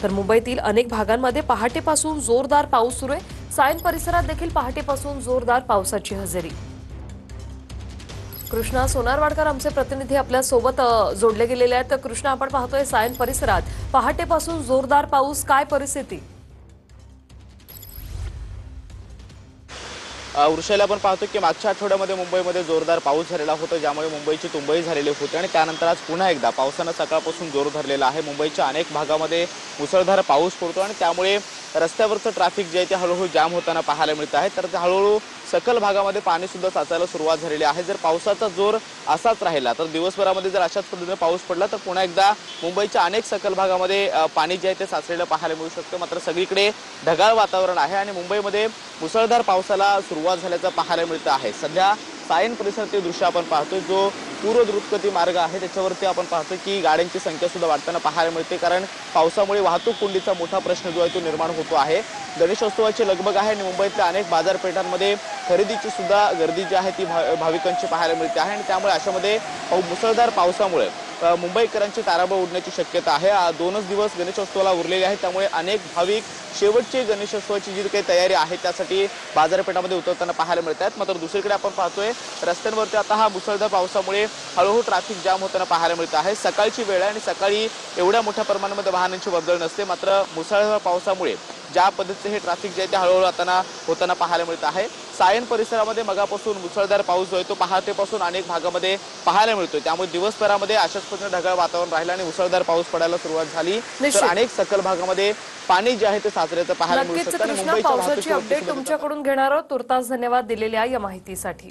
तर मुंबईतील अनेक भागांमध्ये पहाटेपासून जोरदार पाऊस सुरू आहे। सायन परिसरात देखील पहाटेपासून जोरदार पावसाची हजेरी। कृष्णा सोनारवाडकर आमचे प्रतिनिधी आपल्या सोबत जोडले गेलेले आहेत। तर कृष्णा, आपण पाहतोय सायन परिसरात पहाटेपासून जोरदार पाऊस, काय परिस्थिती? वृषाला आपण पाहतो की मागच्या आठवड्यामध्ये मुंबईमध्ये जोरदार पाऊस झालेला होता, ज्यामुळे मुंबईची तुंबई झालेली होती आणि त्यानंतर आज पुन्हा एकदा पावसानं सकाळपासून जोर धरलेला आहे। मुंबईच्या अनेक भागामध्ये मुसळधार पाऊस पडतो आणि त्यामुळे रस्त्यावरचं ट्रॅफिक जे आहे ते हळूहळू जाम होताना पाहायला मिळत आहे। तर हळूहळू सकल भागामध्ये पाणी सुद्धा साचायला सुरुवात झालेली आहे। जर पावसाचा जोर असाच राहिला तर दिवसभरामध्ये जर अशाच पद्धतीने पाऊस पडला तर पुन्हा एकदा मुंबईच्या अनेक सकल भागामध्ये पाणी जे आहे ते साचलेलं पाहायला मिळू शकतं। मात्र सगळीकडे ढगाळ वातावरण आहे आणि मुंबईमध्ये मुसळधार पावसाला सुरुवात झाल्याचं पाहायला मिळतं आहे। सध्या सायन परिसरातील दृश्य आपण पाहतोय, जो पूर्व द्रुतगती मार्ग आहे त्याच्यावरती आपण पाहतो की गाड्यांची संख्या सुद्धा वाढताना पाहायला मिळते, कारण पावसामुळे वाहतूक कोंडीचा मोठा प्रश्न जो आहे तो निर्माण होतो आहे। गणेशोत्सवाची लगबग आहे आणि मुंबईतल्या अनेक बाजारपेठांमध्ये खरेदीची सुद्धा गर्दी जी आहे ती भाविकांची पाहायला मिळते आहे आणि त्यामुळे अशामध्ये मुसळधार पावसामुळे मुंबईकरांची तारांबळ उडण्याची शक्यता आहे। 2च दिवस गणेशोत्सवाला उरलेले आहेत, त्यामुळे अनेक भाविक शेवटची गणेशोत्सवाची जी काही तयारी आहे त्यासाठी बाजारपेठामध्ये उतरताना पाहायला मिळत आहेत। मात्र दुसरीकडे आपण पाहतोय रस्त्यांवरती आता हा मुसळधार पावसामुळे हळूहळू ट्रॅफिक जाम होताना पाहायला मिळत आहे। सकाळची वेळ आहे आणि सकाळी एवढ्या मोठ्या प्रमाणामध्ये वाहनांची वर्दळ नसते, मात्र मुसळधार पावसामुळे ज्या पद्धतीचे हे ट्रॅफिक जे आहे ते हळूहळू होताना पाहायला मिळत आहे। सायन परिसरामध्ये मगापासून मुसळधार पाऊस जो आहे तो पहाटेपासून अनेक भागामध्ये पाहायला मिळतोय, त्यामुळे दिवसभरामध्ये अशाच पद्धतीने ढगाळ वातावरण राहिलं आणि मुसळधार पाऊस पडायला सुरुवात झाली तर अनेक सकल भागामध्ये पाणी जे आहे ते साचल्याचं पाहायला मिळू शकतं। कृष्णा, पावसाची अपडेट तुमच्याकडून घेणार आहोत। तुर्तास धन्यवाद दिलेल्या या माहितीसाठी।